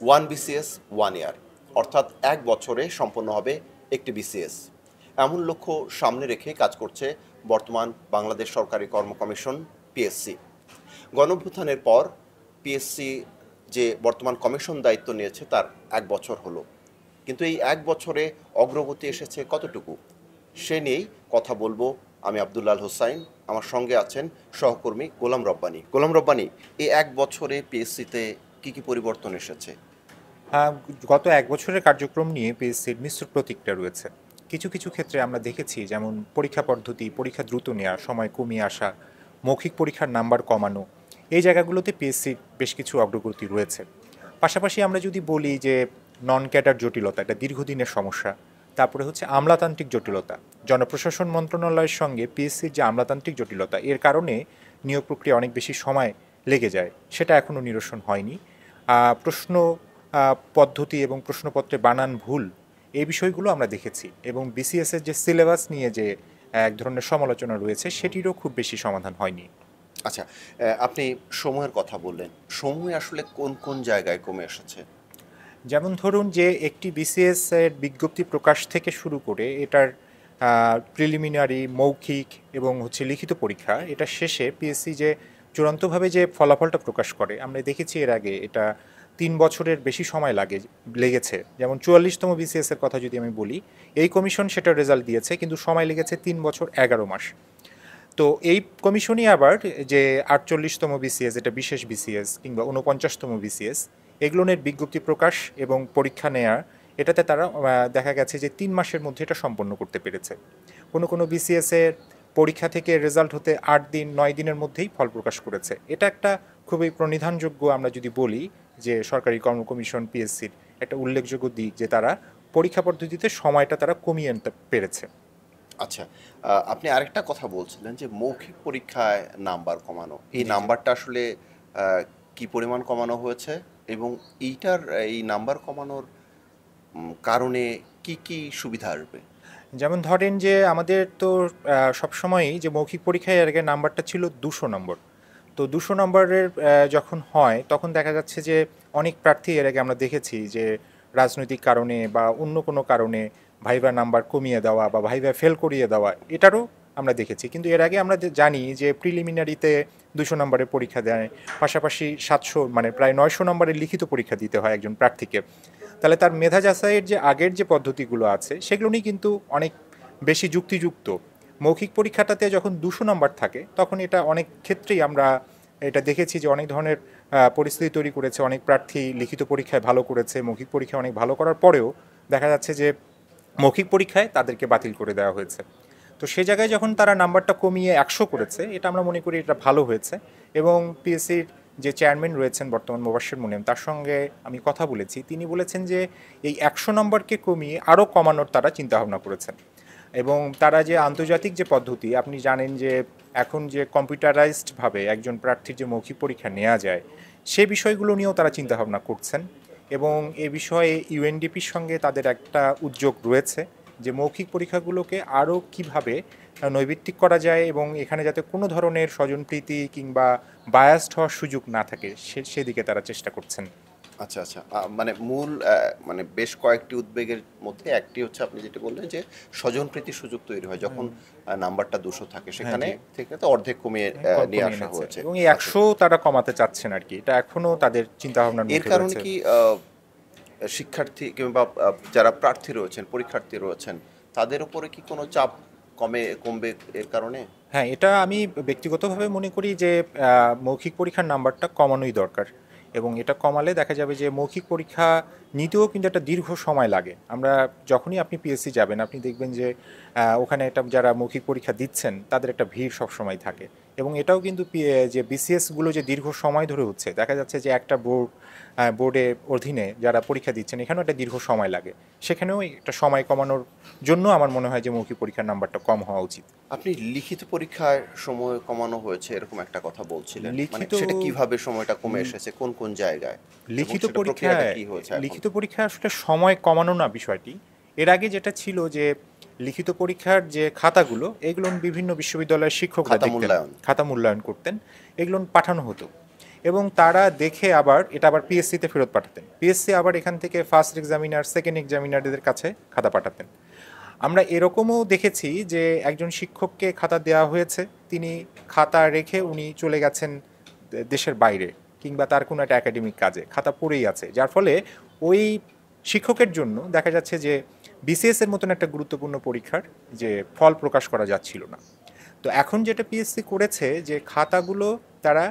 One BCS 1 ইয়ার, অর্থাৎ 1 বছরে সম্পন্ন হবে একটি বিসিএস। এমন লক্ষ্য সামনে রেখে কাজ করছে বর্তমান বাংলাদেশ সরকারি কর্ম কমিশন, পিএসসি। গণঅভ্যুত্থানের পর পিএসসি যে বর্তমান কমিশন দায়িত্ব নিয়েছে তার 1 বছর হলো, কিন্তু এই 1 বছরে অগ্রগতি এসেছে কতটুকু, সে নিয়েই কথা বলবো আমি আব্দুল্লাহ হোসাইন। আমার সঙ্গে আছেন সহকর্মী গোলাম রব্বানী। গোলাম রব্বানী, এই 1 বছরে পিএসসিতে কী কী পরিবর্তন এসেছে? গত 1 বছরের কার্যক্রম নিয়ে পিএসসির মিশ্র প্রতিক্রিয়া রয়েছে। কিছু কিছু ক্ষেত্রে আমরা দেখেছি, যেমন পরীক্ষা পদ্ধতি, পরীক্ষা দ্রুত নেওয়া, সময় কমিয়ে আসা, মৌখিক পরীক্ষার নাম্বার কমানো, এই জায়গাগুলোতে পিএসসির বেশ কিছু অগ্রগতি রয়েছে। পাশাপাশি আমরা যদি বলি যে নন ক্যাডার জটিলতা, এটা দীর্ঘদিনের সমস্যা। তারপরে হচ্ছে আমলাতান্ত্রিক জটিলতা, জনপ্রশাসন মন্ত্রণালয়ের সঙ্গে পিএসসির যে আমলাতান্ত্রিক জটিলতা, এর কারণে নিয়োগ প্রক্রিয়া অনেক বেশি সময় লেগে যায়, সেটা এখনও নিরসন হয়নি। প্রশ্ন পদ্ধতি এবং প্রশ্নপত্রে বানান ভুল, এই বিষয়গুলো আমরা দেখেছি, এবং বিসিএসের যে সিলেবাস নিয়ে যে এক ধরনের সমালোচনা রয়েছে, সেটিরও খুব বেশি সমাধান হয়নি। আচ্ছা, আপনি সময়ের কথা বললেন, সময় আসলে কোন কোন জায়গায় কমে এসেছে? যেমন ধরুন যে একটি বিসিএস এর বিজ্ঞপ্তি প্রকাশ থেকে শুরু করে এটার প্রিলিমিনারি, মৌখিক এবং হচ্ছে লিখিত পরীক্ষা, এটা শেষে পিএসসি যে চূড়ান্তভাবে যে ফলাফলটা প্রকাশ করে, আমরা দেখেছি এর আগে এটা 3 বছরের বেশি সময় লেগেছে। যেমন 44তম বিসিএস এর কথা যদি আমি বলি, এই কমিশন সেটার রেজাল্ট দিয়েছে, কিন্তু সময় লেগেছে 3 বছর 11 মাস। তো এই কমিশনই আবার যে 48তম বিসিএস, এটা বিশেষ বিসিএস, কিংবা 49তম বিসিএস, এগুলোর বিজ্ঞপ্তি প্রকাশ এবং পরীক্ষা নেয়া, এটাতে তারা দেখা গেছে যে 3 মাসের মধ্যে এটা সম্পন্ন করতে পেরেছে। কোনো কোনো বিসিএস এর পরীক্ষা থেকে রেজাল্ট হতে 8 দিন 9 দিনের মধ্যেই ফল প্রকাশ করেছে। এটা একটা খুবই প্রণিধানযোগ্য, আমরা যদি বলি যে সরকারি কর্ম কমিশন পিএসসির একটা উল্লেখযোগ্য দিক, যে তারা পরীক্ষা পদ্ধতিতে সময়টা তারা কমিয়ে আনতে পেরেছে। আচ্ছা, আপনি আরেকটা কথা বলছিলেন যে মৌখিক পরীক্ষায় নাম্বার কমানো, এই জি, জি। নাম্বারটা আসলে কি পরিমাণ কমানো হয়েছে, এবং এই নাম্বার কমানোর কারণে কি কি সুবিধা আসবে? যেমন ধরেন যে আমাদের তো সবসময়ই যে মৌখিক পরীক্ষায় এর আগে নাম্বারটা ছিল 200 নম্বর। তো 200 নম্বরের যখন হয়, তখন দেখা যাচ্ছে যে অনেক প্রার্থী এর আগে আমরা দেখেছি যে রাজনৈতিক কারণে বা অন্য কোনো কারণে ভাইভা নাম্বার কমিয়ে দেওয়া বা ভাইভা ফেল করিয়ে দেওয়া, এটারও আমরা দেখেছি। কিন্তু এর আগে আমরা জানি যে প্রিলিমিনারিতে 200 নম্বরের পরীক্ষা দেয়, পাশাপাশি 700 মানে প্রায় 900 নম্বরের লিখিত পরীক্ষা দিতে হয় একজন প্রার্থীকে। তাহলে তার মেধা যাচাইয়ের যে আগের যে পদ্ধতিগুলো আছে, সেগুলো নিয়ে কিন্তু অনেক বেশি যুক্তিযুক্ত। মৌখিক পরীক্ষাটাতে যখন 200 নম্বর থাকে, তখন এটা অনেক ক্ষেত্রেই আমরা এটা দেখেছি যে অনেক ধরনের পরিস্থিতি তৈরি করেছে। অনেক প্রার্থী লিখিত পরীক্ষায় ভালো করেছে, মৌখিক পরীক্ষায় অনেক ভালো করার পরেও দেখা যাচ্ছে যে মৌখিক পরীক্ষায় তাদেরকে বাতিল করে দেওয়া হয়েছে। তো সে জায়গায় যখন তারা নাম্বারটা কমিয়ে 100 করেছে, এটা আমরা মনে করি এটা ভালো হয়েছে। এবং পিএসসির যে চেয়ারম্যান রয়েছেন বর্তমান, মোবাশ্বের মুনিম, তার সঙ্গে আমি কথা বলেছি, তিনি বলেছেন যে এই 100 নম্বরকে কমিয়ে আরও কমানোর তারা চিন্তাভাবনা করেছেন। এবং তারা যে আন্তর্জাতিক যে পদ্ধতি, আপনি জানেন যে এখন যে কম্পিউটারাইজডভাবে একজন প্রার্থীর যে মৌখিক পরীক্ষা নেওয়া যায়, সে বিষয়গুলো নিয়েও তারা চিন্তাভাবনা করছেন। এবং এ বিষয়ে ইউএনডিপির সঙ্গে তাদের একটা উদ্যোগ রয়েছে যে মৌখিক পরীক্ষাগুলোকে আরও কিভাবে নৈর্ব্যক্তিক করা যায়, এবং এখানে যাতে কোনো ধরনের স্বজনপ্রীতি কিংবা বায়াসড হওয়ার সুযোগ না থাকে, সেদিকে তারা চেষ্টা করছেন। আচ্ছা, আচ্ছা। মানে মূল মানে বেশ কয়েকটি উদ্বেগের মধ্যে একটি হচ্ছে আপনি যেটা বললেন যে স্বজনপ্রীতির সুযোগ তৈরি হয় যখন নাম্বারটা 200 থাকে, হ্যাঁ, সেখানে জি। থেকে তো অর্ধেক কমিয়ে নিয়ে কমিয়ে আসা এনেছে, হয়েছে। এবং এই আচ্ছা, 100 তারা কমাতে চাচ্ছেন আর কি, এটা এখনও তাদের চিন্তাভাবনার এর মধ্যে কারণে রয়েছে। কি শিক্ষার্থী কিংবা যারা প্রার্থী রয়েছেন, পরীক্ষার্থী রয়েছেন, তাদের উপরে কি কোনো চাপ কমবে এর কারণে? হ্যাঁ, এটা আমি ব্যক্তিগতভাবে মনে করি যে মৌখিক পরীক্ষার নাম্বারটা কমানোই দরকার। এবং এটা কমালে দেখা যাবে যে মৌখিক পরীক্ষা নিতেও কিন্তু একটা দীর্ঘ সময় লাগে। আমরা যখনই আপনি পিএসসি যাবেন, আপনি দেখবেন যে ওখানে একটা যারা মৌখিক পরীক্ষা দিচ্ছেন, তাদের একটা ভিড় সবসময় থাকে। এবং এটাও কিন্তু যে বিসিএসগুলো যে দীর্ঘ সময় ধরে হচ্ছে, দেখা যাচ্ছে যে একটা বোর্ডের অধীনে যারা পরীক্ষা দিচ্ছেন, এখানেও একটা দীর্ঘ সময় লাগে। সেখানেও একটা সময় কমানোর জন্য আমার মনে হয় যে মৌখিক পরীক্ষার নাম্বারটা কম হওয়া উচিত। আপনি লিখিত পরীক্ষায় সময় কমানো হয়েছে এরকম একটা কথা বলছিলেন, মানে লিখিত সেটা কিভাবে সময়টা কমে এসেছে, কোন কোন জায়গায়, এবং লিখিত সেটা প্রক্রিয়াটা পরীক্ষায় কি হয়েছে এখন? লিখিত পরীক্ষায় আসলে সময় কমানো না বিষয়টি। এর আগে যেটা ছিল যে লিখিত পরীক্ষার যে খাতাগুলো, এগুলো বিভিন্ন বিশ্ববিদ্যালয়ের শিক্ষকরা খাতা দেখতেন, মূল্যায়ন। খাতা মূল্যায়ন করতেন, এগুলো পাঠানো হতো। এবং তারা দেখে আবার এটা আবার পিএসসিতে ফেরত পাঠাতেন। পিএসসি আবার এখান থেকে ফার্স্ট এক্সামিনার, সেকেন্ড এক্সামিনারদের কাছে খাতা পাঠাতেন। আমরা এরকমও দেখেছি যে একজন শিক্ষককে খাতা দেওয়া হয়েছে, তিনি খাতা রেখে উনি চলে গেছেন দেশের বাইরে কিংবা তার কোনো একটা একাডেমিক কাজে, খাতা পড়েই আছে, যার ফলে ওই শিক্ষকের জন্য দেখা যাচ্ছে যে বিসিএস এর মতন একটা গুরুত্বপূর্ণ পরীক্ষার যে ফল প্রকাশ করা যাচ্ছিল না। তো এখন যেটা পিএসসি করেছে যে খাতাগুলো তারা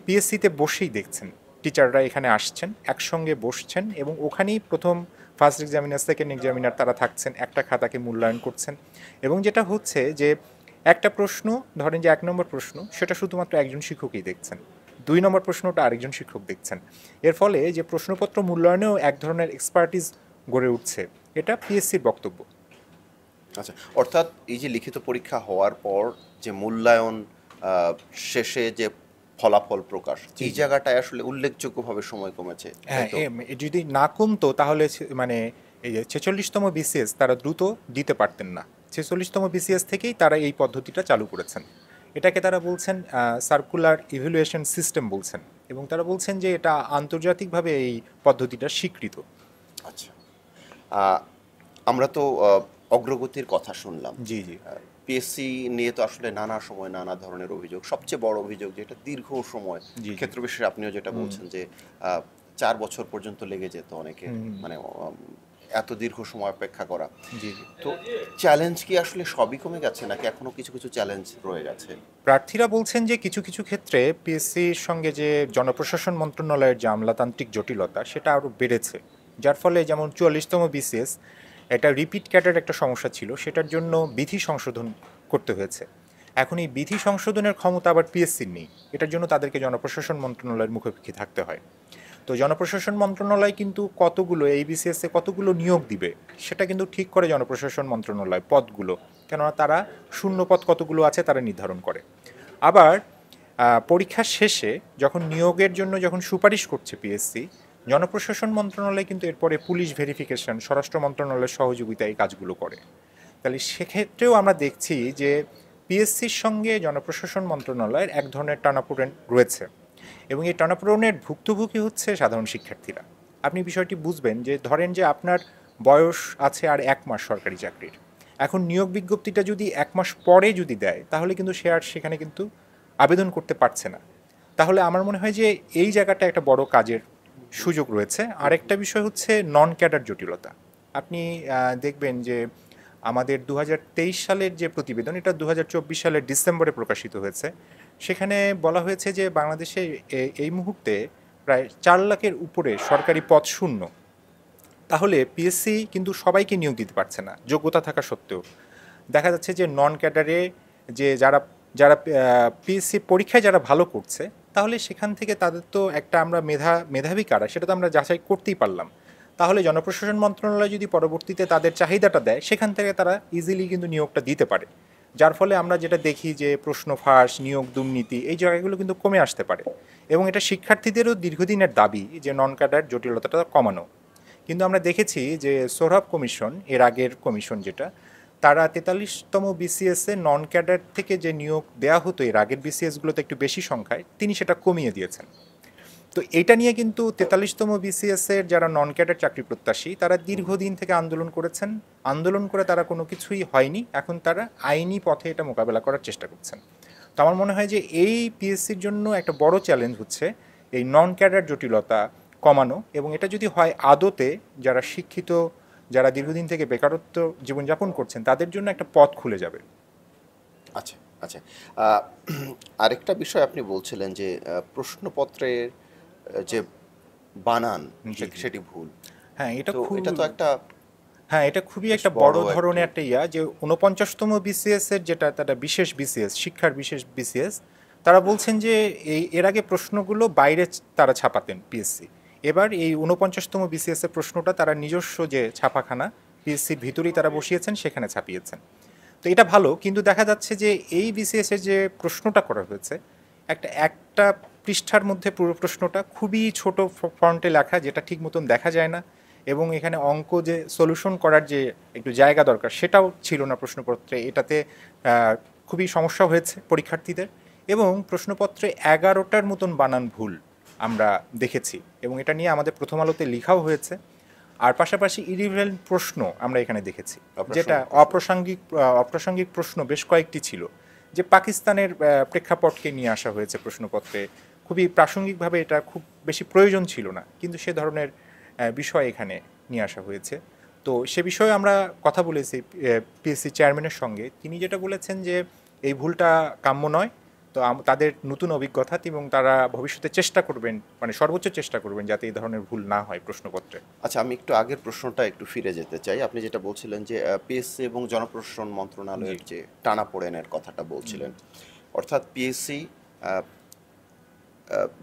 পিএসসিতে বসেই দেখছেন, টিচাররা এখানে আসছেন, একসঙ্গে বসছেন এবং ওখানেই প্রথম ফার্স্ট এক্সামিনার, সেকেন্ড এক্সামিনার তারা থাকছেন, একটা খাতাকে মূল্যায়ন করছেন। এবং যেটা হচ্ছে যে একটা প্রশ্ন, ধরেন যে 1 নম্বর প্রশ্ন, সেটা শুধুমাত্র একজন শিক্ষকই দেখছেন, 2 নম্বর প্রশ্নটা আরেকজন শিক্ষক দেখছেন। এর ফলে যে প্রশ্নপত্র মূল্যায়নেও এক ধরনের এক্সপার্টিস গড়ে উঠছে, এটা পিএসসির বক্তব্য। আচ্ছা, অর্থাৎ এই যে লিখিত পরীক্ষা হওয়ার পর যে মূল্যায়ন, শেষে যে ফলাফল প্রকাশ, এই জায়গাটায় আসলে উল্লেখযোগ্যভাবে সময় কমেছে, হ্যাঁ, তাই তো? যদি না কমতো তাহলে মানে এই যে 46তম বিসিএস তারা দ্রুত দিতে পারতেন না। 46তম বিসিএস থেকেই তারা এই পদ্ধতিটা চালু করেছেন। এটাকে তারা বলছেন সার্কুলার ইভ্যালুয়েশন সিস্টেম বলছেন, এবং তারা বলছেন যে এটা আন্তর্জাতিকভাবে এই পদ্ধতিটা স্বীকৃত। আচ্ছা, আমরা তো অগ্রগতির কথা শুনলাম। জি জি। পিএসসি নিয়ে তো আসলে নানা সময় নানা ধরনের অভিযোগ, সবচেয়ে বড় অভিযোগ যেটা দীর্ঘ সময়, জি, জি। ক্ষেত্র বিশেষে আপনিও যেটা বলছেন যে 4 বছর পর্যন্ত লেগে যেত অনেকে, মানে এত দীর্ঘ সময় অপেক্ষা করা। জি জি। তো চ্যালেঞ্জ কি আসলে সবই কমে গেছে, নাকি এখনো কিছু কিছু চ্যালেঞ্জ রয়ে গেছে? প্রার্থীরা বলছেন যে কিছু কিছু ক্ষেত্রে পিএসসির সঙ্গে যে জনপ্রশাসন মন্ত্রণালয়ের যে আমলাতান্ত্রিক জটিলতা সেটা আরও বেড়েছে, যার ফলে যেমন 44তম বিসিএস এটা রিপিট ক্যাটের একটা সমস্যা ছিল, সেটার জন্য বিধি সংশোধন করতে হয়েছে। এখন এই বিধি সংশোধনের ক্ষমতা আবার পিএসসির নেই, এটার জন্য তাদেরকে জনপ্রশাসন মন্ত্রণালয়ের মুখোমুখি থাকতে হয়। তো জনপ্রশাসন মন্ত্রণালয় কিন্তু কতগুলো এই বিসিএসে কতগুলো নিয়োগ দিবে সেটা কিন্তু ঠিক করে জনপ্রশাসন মন্ত্রণালয়, পদগুলো, কেননা তারা শূন্য পদ কতগুলো আছে তারা নির্ধারণ করে। আবার পরীক্ষার শেষে যখন নিয়োগের জন্য যখন সুপারিশ করছে পিএসসি, জনপ্রশাসন মন্ত্রণালয় কিন্তু এরপরে পুলিশ ভেরিফিকেশন, স্বরাষ্ট্র মন্ত্রণালয়ের সহযোগিতায় এই কাজগুলো করে। তাহলে সেক্ষেত্রেও আমরা দেখছি যে পিএসসির সঙ্গে জনপ্রশাসন মন্ত্রণালয়ের এক ধরনের টানাপোড়েন রয়েছে, এবং এই টানাপোড়েনের ভুক্তভোগী হচ্ছে সাধারণ শিক্ষার্থীরা। আপনি বিষয়টি বুঝবেন যে ধরেন যে আপনার বয়স আছে আর 1 মাস সরকারি চাকরির, এখন নিয়োগ বিজ্ঞপ্তিটা যদি 1 মাস পরে যদি দেয় তাহলে কিন্তু সে আর সেখানে কিন্তু আবেদন করতে পারছে না। তাহলে আমার মনে হয় যে এই জায়গাটা একটা বড় কাজের সুযোগ রয়েছে। আরেকটা বিষয় হচ্ছে নন ক্যাডার জটিলতা। আপনি দেখবেন যে আমাদের 2023 সালের যে প্রতিবেদন, এটা 2024 সালের ডিসেম্বরে প্রকাশিত হয়েছে। সেখানে বলা হয়েছে যে বাংলাদেশে এই মুহূর্তে প্রায় 4 লাখের উপরে সরকারি পদ শূন্য। তাহলে পিএসসি কিন্তু সবাইকে নিয়োগ দিতে পারছে না যোগ্যতা থাকা সত্ত্বেও। দেখা যাচ্ছে যে নন ক্যাডারে যে যারা যারা পিএসসি পরীক্ষায় যারা ভালো করছে, তাহলে সেখান থেকে তাদের তো একটা আমরা মেধাবী কারা সেটা তো আমরা যাচাই করতেই পারলাম। তাহলে জনপ্রশাসন মন্ত্রণালয় যদি পরবর্তীতে তাদের চাহিদাটা দেয়, সেখান থেকে তারা ইজিলি কিন্তু নিয়োগটা দিতে পারে, যার ফলে আমরা যেটা দেখি যে প্রশ্ন ফাঁস, নিয়োগ দুর্নীতি, এই জায়গাগুলো কিন্তু কমে আসতে পারে। এবং এটা শিক্ষার্থীদেরও দীর্ঘদিনের দাবি যে নন ক্যাডার জটিলতাটা কমানো। কিন্তু আমরা দেখেছি যে সোহরাব কমিশন, এর আগের কমিশন যেটা, তারা 43তম বিসিএসে নন ক্যাডার থেকে যে নিয়োগ দেওয়া হতো এর আগের বিসিএসগুলোতে একটু বেশি সংখ্যায়, তিনি সেটা কমিয়ে দিয়েছেন। তো এটা নিয়ে কিন্তু 43তম বিসিএসের যারা নন ক্যাডার চাকরি প্রত্যাশী তারা দীর্ঘদিন থেকে আন্দোলন করেছেন, আন্দোলন করে তারা কোনো কিছুই হয়নি, এখন তারা আইনি পথে এটা মোকাবেলা করার চেষ্টা করছেন। তো আমার মনে হয় যে এই পিএসসির জন্য একটা বড় চ্যালেঞ্জ হচ্ছে এই নন ক্যাডার জটিলতা কমানো, এবং এটা যদি হয় আদতে যারা শিক্ষিত, যারা দীর্ঘদিন থেকে বেকারত্ব জীবনযাপন করছেন তাদের জন্য একটা পথ খুলে যাবে। আচ্ছা আচ্ছা, আহ, আরেকটা বিষয় আপনি বলছিলেন যে প্রশ্নপত্রের যে বানান জি, জি। সেটি ভুল। হ্যাঁ, এটা তো খুব, এটা তো একটা হ্যাঁ এটা খুবই বেশ একটা বড় বড় ধরনের একটি, একটা যে 49তম বিসিএস এর যেটা তারা বিশেষ বিসিএস, শিক্ষার বিশেষ বিসিএস, তারা বলছেন যে এর আগে প্রশ্নগুলো বাইরে তারা ছাপাতেন পিএসসি, এবার এই 49তম বিসিএস এর প্রশ্নটা তারা নিজস্ব যে ছাপাখানা পিএসসির ভিতরেই তারা বসিয়েছেন, সেখানে ছাপিয়েছেন। তো এটা ভালো, কিন্তু দেখা যাচ্ছে যে এই বিসিএস এর যে প্রশ্নটা করা হয়েছে, একটা পৃষ্ঠার মধ্যে পুরো প্রশ্নটা খুবই ছোট ফন্টে লেখা, যেটা ঠিক মতন দেখা যায় না, এবং এখানে অঙ্ক যে সলিউশন করার যে একটু জায়গা দরকার সেটাও ছিল না প্রশ্নপত্রে। এটাতে খুবই সমস্যা হয়েছে পরীক্ষার্থীদের, এবং প্রশ্নপত্রে 11টার মতন বানান ভুল। আমরা দেখেছি, এবং এটা নিয়ে আমাদের প্রথম আলোতে লেখাও হয়েছে। আর পাশাপাশি ইরিভেলেন্ট প্রশ্ন আমরা এখানে দেখেছি, যেটা অপ্রাসঙ্গিক প্রশ্ন বেশ কয়েকটি ছিল, যে পাকিস্তানের প্রেক্ষাপটকে নিয়ে আসা হয়েছে প্রশ্নপত্রে। খুবই প্রাসঙ্গিকভাবে, এটা খুব বেশি প্রয়োজন ছিল না, কিন্তু সে ধরনের বিষয় এখানে নিয়ে আসা হয়েছে। তো সে বিষয়ে আমরা কথা বলেছি পিএসসি চেয়ারম্যানের সঙ্গে। তিনি যেটা বলেছেন যে এই ভুলটা কাম্য নয়। তো তাদের নতুন অভিজ্ঞতা, এবং তারা ভবিষ্যতে চেষ্টা করবেন, মানে সর্বোচ্চ চেষ্টা করবেন যাতে এই ধরনের ভুল না হয় প্রশ্নপত্রে। আচ্ছা, আমি একটু আগের প্রশ্নটা একটু ফিরে যেতে চাই। আপনি যেটা বলছিলেন যে পিএসসি এবং জনপ্রশাসন মন্ত্রণালয়ের যে টানাপোড়েনের কথাটা বলছিলেন, অর্থাৎ পিএসসি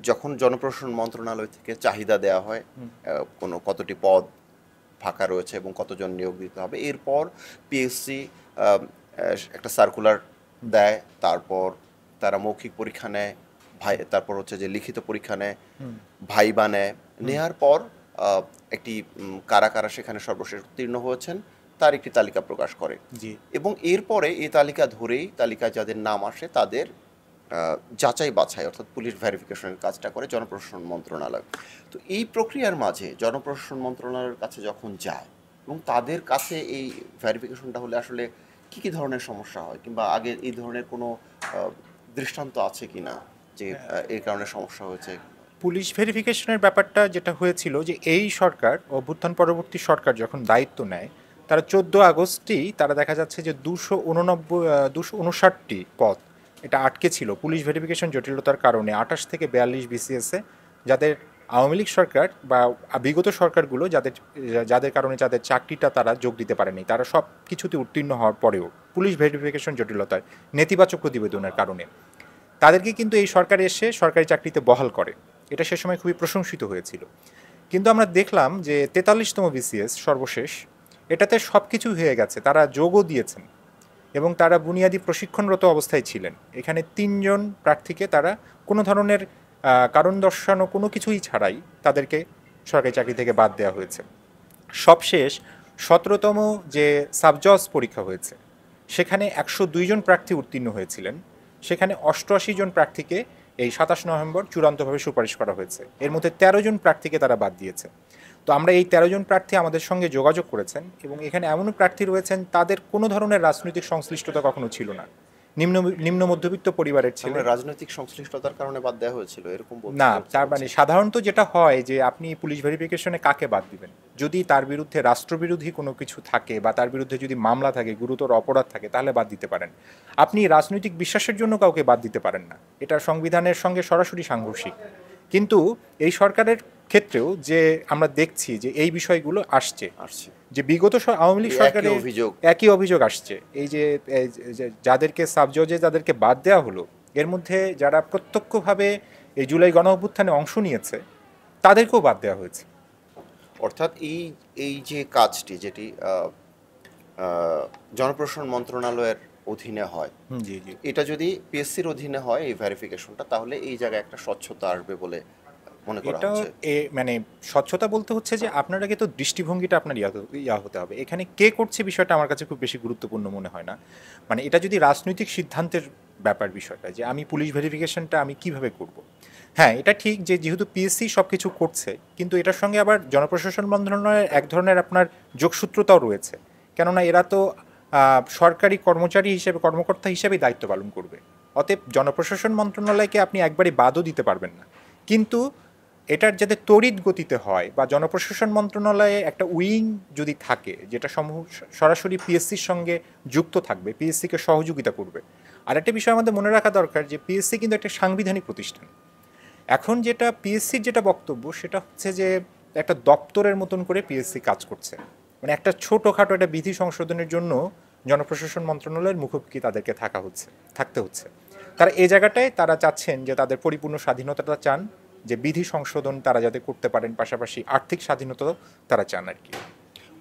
যখন জনপ্রশাসন মন্ত্রণালয় থেকে চাহিদা দেওয়া হয় কতটি পদ ফাঁকা রয়েছে এবং কতজন নিয়োগ দিতে হবে, এরপর পিএসসি একটা সার্কুলার দেয়, তারপর তারা মৌখিক পরীক্ষা নেয়, তারপর হচ্ছে যে লিখিত পরীক্ষা নেয়, ভাইবা নেয়ার পর একটি কারা কারা সেখানে সর্বশেষ উত্তীর্ণ হয়েছেন তার একটি তালিকা প্রকাশ করে। এবং এরপরে এই তালিকা ধরেই, তালিকায় যাদের নাম আসে তাদের যাচাই বাছাই অর্থাৎ পুলিশ ভেরিফিকেশনের কাজটা করে জনপ্রশাসন মন্ত্রণালয়। তো এই প্রক্রিয়ার মাঝে জনপ্রশাসন মন্ত্রণালয়ের কাছে যখন যায় এবং তাদের কাছে এই ভেরিফিকেশনটা হলে আসলে কী কী ধরনের সমস্যা হয়, কিংবা আগে এই ধরনের কোনো দৃষ্টান্ত আছে কি না যে এই কারণে সমস্যা হয়েছে? পুলিশ ভেরিফিকেশনের ব্যাপারটা যেটা হয়েছিল, যে এই সরকার, অভ্যুত্থান পরবর্তী সরকার যখন দায়িত্ব নেয়, তারা 14 আগস্টই তারা দেখা যাচ্ছে যে 259টি পদ এটা আটকে ছিল পুলিশ ভেরিফিকেশন জটিলতার কারণে 28 থেকে 42 বিসিএসে, যাদের আওয়ামী লীগ সরকার বা বিগত সরকারগুলো যাদের কারণে যাদের চাকরিটা তারা যোগ দিতে পারেনি, তারা সব কিছুতে উত্তীর্ণ হওয়ার পরেও পুলিশ ভেরিফিকেশন জটিলতার নেতিবাচক প্রতিবেদনের কারণে তাদেরকে কিন্তু এই সরকার এসে সরকারি চাকরিতে বহাল করে। এটা সে সময় খুবই প্রশংসিত হয়েছিল। কিন্তু আমরা দেখলাম যে 43তম বিসিএস সর্বশেষ, এটাতে সব কিছু হয়ে গেছে, তারা যোগও দিয়েছেন এবং তারা বুনিয়াদী প্রশিক্ষণরত অবস্থায় ছিলেন। এখানে 3 জন প্রার্থীকে তারা কোনো ধরনের কারণ দর্শানো কোনো কিছুই ছাড়াই তাদেরকে সরকারি চাকরি থেকে বাদ দেওয়া হয়েছে। সবশেষ 17তম যে সাবজজ পরীক্ষা হয়েছে, সেখানে 102 জন প্রার্থী উত্তীর্ণ হয়েছিলেন, সেখানে 88 জন প্রার্থীকে এই 27 নভেম্বর চূড়ান্তভাবে সুপারিশ করা হয়েছে। এর মধ্যে 13 জন প্রার্থীকে তারা বাদ দিয়েছে। তো আমরা এই 13 জন প্রার্থী আমাদের সঙ্গে যোগাযোগ করেছেন, এবং এখানে এমনও প্রার্থী রয়েছেন তাদের কোনো ধরনের রাজনৈতিক সংশ্লিষ্টতা কখনো ছিল না, নিম্ন মধ্যবিত্ত পরিবারের ছিল। রাজনৈতিক সংশ্লিষ্টতার কারণে বাদ দেওয়া হয়েছিল এরকম না, তার মানে সাধারণত যেটা হয় যে আপনি পুলিশ ভেরিফিকেশনে কাকে বাদ দিবেন, যদি তার বিরুদ্ধে রাষ্ট্রবিরোধী কোনো কিছু থাকে বা তার বিরুদ্ধে যদি মামলা থাকে, গুরুতর অপরাধ থাকে, তাহলে বাদ দিতে পারেন। আপনি রাজনৈতিক বিশ্বাসের জন্য কাউকে বাদ দিতে পারেন না, এটা সংবিধানের সঙ্গে সরাসরি সাংঘর্ষিক। কিন্তু এই সরকারের ক্ষেত্রেও যে আমরা দেখছি যে এই বিষয়গুলো আসছে, যে বিগত আওয়ামী লীগ সরকারের একই অভিযোগ আসছে। এই যে যাদেরকে সাবজজে যাদেরকে বাদ দেওয়া হলো, এর মধ্যে যারা প্রত্যক্ষভাবে এই জুলাই গণ অভ্যুত্থানে অংশ নিয়েছে তাদেরকেও বাদ দেওয়া হয়েছে। অর্থাৎ এই যে কাজটি, যেটি জনপ্রশাসন মন্ত্রণালয়ের অধীনে হয়, এটা যদি পিএসসির অধীনে হয় এই ভেরিফিকেশনটা, তাহলে এই জায়গায় একটা স্বচ্ছতা আসবে বলে মনে করা হচ্ছে। মানে স্বচ্ছতা বলতে হচ্ছে যে আপনার আগে তো দৃষ্টিভঙ্গিটা আপনার ইয়া হতে হবে। এখানে কে করছে বিষয়টা আমার কাছে খুব বেশি গুরুত্বপূর্ণ মনে হয় না। মানে এটা যদি রাজনৈতিক সিদ্ধান্তের ব্যাপার, বিষয়টা যে আমি পুলিশ ভেরিফিকেশনটা আমি কিভাবে করব। হ্যাঁ, এটা ঠিক যে যেহেতু পিএসসি সব কিছু করছে, কিন্তু এটার সঙ্গে আবার জনপ্রশাসন মন্ত্রণালয়ের এক ধরনের আপনার যোগসূত্রতাও রয়েছে, কেননা এরা তো সরকারি কর্মচারী হিসেবে, কর্মকর্তা হিসেবেই দায়িত্ব পালন করবে। অতএব জনপ্রশাসন মন্ত্রণালয়কে আপনি একবারই বাদও দিতে পারবেন না। কিন্তু এটার যাতে তড়িৎ গতিতে হয়, বা জনপ্রশাসন মন্ত্রণালয়ে একটা উইং যদি থাকে যেটা সরাসরি পিএসসির সঙ্গে যুক্ত থাকবে, পিএসসিকে সহযোগিতা করবে। আর একটা বিষয় আমাদের মনে রাখা দরকার যে পিএসসি কিন্তু একটা সাংবিধানিক প্রতিষ্ঠান। এখন যেটা পিএসসির যেটা বক্তব্য, সেটা হচ্ছে যে একটা দপ্তরের মতন করে পিএসসি কাজ করছে। মানে একটা ছোটোখাটো একটা বিধি সংশোধনের জন্য জনপ্রশাসন মন্ত্রণালয়ের মুখোমুখি তাদেরকে থাকতে হচ্ছে। তারা এই জায়গাটায় তারা চাচ্ছেন যে তাদের পরিপূর্ণ স্বাধীনতাটা চান, যে বিধি সংশোধন তারা যাতে করতে পারেন, পাশাপাশি আর্থিক স্বাধীনতাও তারা চান আর কি।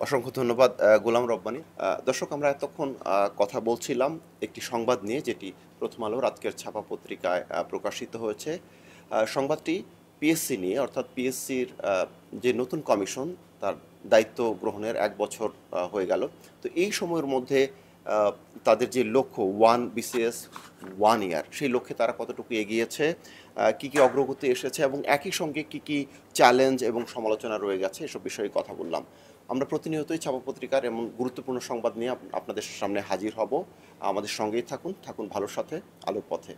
অসংখ্য ধন্যবাদ গোলাম রব্বানী। দর্শক, আমরা এতক্ষণ কথা বলছিলাম একটি সংবাদ নিয়ে, যেটি প্রথম আলোর আজকের ছাপা পত্রিকায় প্রকাশিত হয়েছে। সংবাদটি পিএসসি নিয়ে, অর্থাৎ পিএসসির যে নতুন কমিশন তার দায়িত্ব গ্রহণের 1 বছর হয়ে গেল। তো এই সময়ের মধ্যে তাদের যে লক্ষ্য 1 BCS 1 ইয়ার, সেই লক্ষ্যে তারা কতটুকু এগিয়েছে, কী কী অগ্রগতি এসেছে এবং একই সঙ্গে কী কী চ্যালেঞ্জ এবং সমালোচনা রয়ে গেছে, এসব বিষয়ে কথা বললাম। আমরা প্রতিনিয়তই ছাপা পত্রিকার এমন গুরুত্বপূর্ণ সংবাদ নিয়ে আপনাদের সামনে হাজির হব। আমাদের সঙ্গেই থাকুন, থাকুন ভালোর সাথে, আলোর পথে।